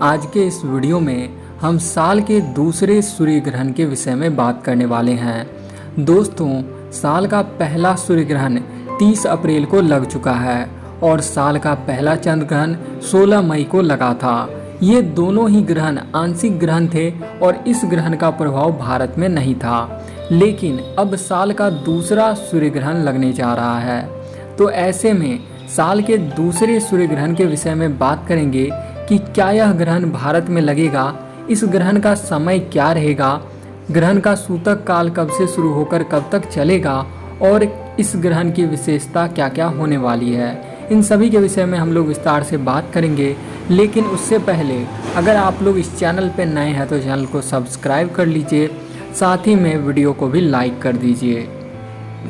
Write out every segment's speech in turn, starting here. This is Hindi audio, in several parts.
आज के इस वीडियो में हम साल के दूसरे सूर्य ग्रहण के विषय में बात करने वाले हैं। दोस्तों, साल का पहला सूर्य ग्रहण 30 अप्रैल को लग चुका है और साल का पहला चंद्र ग्रहण 16 मई को लगा था। ये दोनों ही ग्रहण आंशिक ग्रहण थे और इस ग्रहण का प्रभाव भारत में नहीं था। लेकिन अब साल का दूसरा सूर्य ग्रहण लगने जा रहा है, तो ऐसे में साल के दूसरे सूर्य ग्रहण के विषय में बात करेंगे कि क्या यह ग्रहण भारत में लगेगा, इस ग्रहण का समय क्या रहेगा, ग्रहण का सूतक काल कब से शुरू होकर कब तक चलेगा और इस ग्रहण की विशेषता क्या क्या होने वाली है। इन सभी के विषय में हम लोग विस्तार से बात करेंगे। लेकिन उससे पहले अगर आप लोग इस चैनल पर नए हैं तो चैनल को सब्सक्राइब कर लीजिए, साथ ही में वीडियो को भी लाइक कर दीजिए।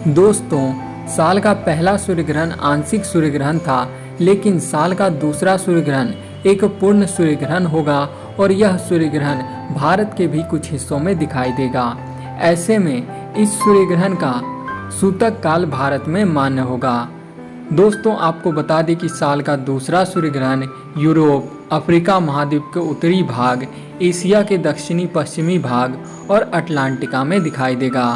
दोस्तों, साल का पहला सूर्य ग्रहण आंशिक सूर्य ग्रहण था, लेकिन साल का दूसरा सूर्य ग्रहण एक पूर्ण सूर्य ग्रहण होगा और यह सूर्य ग्रहण भारत के भी कुछ हिस्सों में दिखाई देगा। ऐसे में इस सूर्य ग्रहण का सूतक काल भारत में मान्य होगा। दोस्तों, आपको बता दें कि साल का दूसरा सूर्य ग्रहण यूरोप, अफ्रीका महाद्वीप के उत्तरी भाग, एशिया के दक्षिणी पश्चिमी भाग और अटलांटिका में दिखाई देगा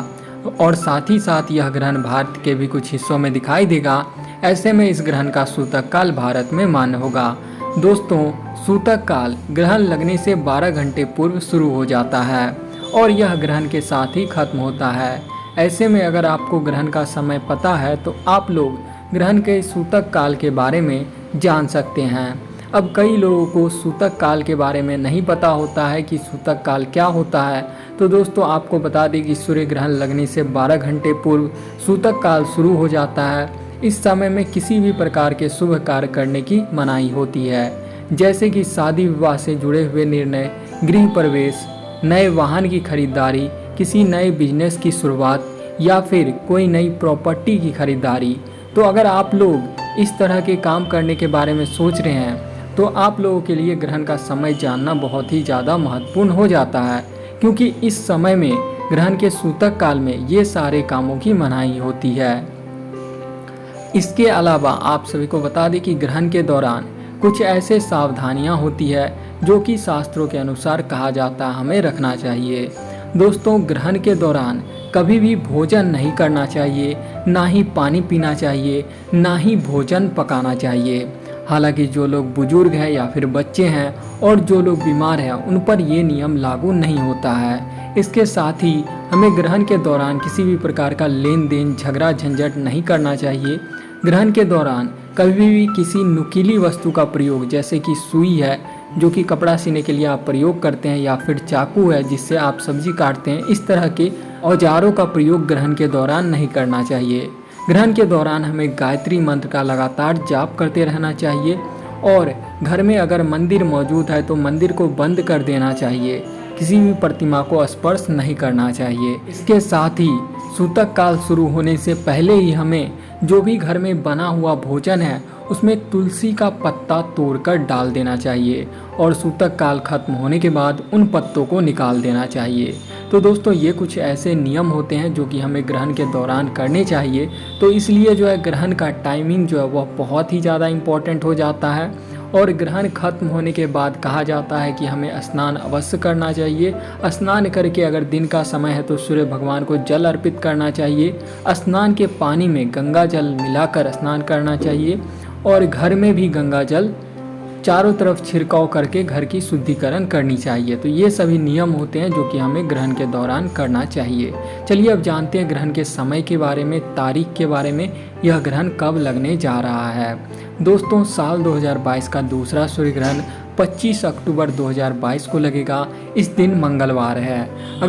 और साथ ही साथ यह ग्रहण भारत के भी कुछ हिस्सों में दिखाई देगा। ऐसे में इस ग्रहण का सूतक काल भारत में मान्य होगा। दोस्तों, सूतक काल ग्रहण लगने से 12 घंटे पूर्व शुरू हो जाता है और यह ग्रहण के साथ ही खत्म होता है। ऐसे में अगर आपको ग्रहण का समय पता है तो आप लोग ग्रहण के सूतक काल के बारे में जान सकते हैं। अब कई लोगों को सूतक काल के बारे में नहीं पता होता है कि सूतक काल क्या होता है, तो दोस्तों आपको बता दें कि सूर्य ग्रहण लगने से 12 घंटे पूर्व सूतक काल शुरू हो जाता है। इस समय में किसी भी प्रकार के शुभ कार्य करने की मनाही होती है, जैसे कि शादी विवाह से जुड़े हुए निर्णय, गृह प्रवेश, नए वाहन की खरीदारी, किसी नए बिजनेस की शुरुआत या फिर कोई नई प्रॉपर्टी की खरीदारी। तो अगर आप लोग इस तरह के काम करने के बारे में सोच रहे हैं तो आप लोगों के लिए ग्रहण का समय जानना बहुत ही ज़्यादा महत्वपूर्ण हो जाता है, क्योंकि इस समय में ग्रहण के सूतक काल में ये सारे कामों की मनाही होती है। इसके अलावा आप सभी को बता दें कि ग्रहण के दौरान कुछ ऐसे सावधानियां होती है जो कि शास्त्रों के अनुसार कहा जाता है हमें रखना चाहिए। दोस्तों, ग्रहण के दौरान कभी भी भोजन नहीं करना चाहिए, ना ही पानी पीना चाहिए, ना ही भोजन पकाना चाहिए। हालांकि जो लोग बुजुर्ग हैं या फिर बच्चे हैं और जो लोग बीमार हैं उन पर ये नियम लागू नहीं होता है। इसके साथ ही हमें ग्रहण के दौरान किसी भी प्रकार का लेन देन, झगड़ा झंझट नहीं करना चाहिए। ग्रहण के दौरान कभी भी किसी नुकीली वस्तु का प्रयोग, जैसे कि सुई है जो कि कपड़ा सीने के लिए आप प्रयोग करते हैं, या फिर चाकू है जिससे आप सब्जी काटते हैं, इस तरह के औजारों का प्रयोग ग्रहण के दौरान नहीं करना चाहिए। ग्रहण के दौरान हमें गायत्री मंत्र का लगातार जाप करते रहना चाहिए और घर में अगर मंदिर मौजूद है तो मंदिर को बंद कर देना चाहिए। किसी भी प्रतिमा को स्पर्श नहीं करना चाहिए। इसके साथ ही सूतक काल शुरू होने से पहले ही हमें जो भी घर में बना हुआ भोजन है उसमें तुलसी का पत्ता तोड़कर डाल देना चाहिए और सूतक काल खत्म होने के बाद उन पत्तों को निकाल देना चाहिए। तो दोस्तों, ये कुछ ऐसे नियम होते हैं जो कि हमें ग्रहण के दौरान करने चाहिए। तो इसलिए जो है ग्रहण का टाइमिंग जो है वह बहुत ही ज़्यादा इम्पोर्टेंट हो जाता है और ग्रहण खत्म होने के बाद कहा जाता है कि हमें स्नान अवश्य करना चाहिए। स्नान करके अगर दिन का समय है तो सूर्य भगवान को जल अर्पित करना चाहिए। स्नान के पानी में गंगा जल मिलाकर स्नान करना चाहिए और घर में भी गंगा जल चारों तरफ छिड़काव करके घर की शुद्धिकरण करनी चाहिए। तो ये सभी नियम होते हैं जो कि हमें ग्रहण के दौरान करना चाहिए। चलिए अब जानते हैं ग्रहण के समय के बारे में, तारीख के बारे में, यह ग्रहण कब लगने जा रहा है। दोस्तों, साल 2022 का दूसरा सूर्य ग्रहण 25 अक्टूबर 2022 को लगेगा। इस दिन मंगलवार है।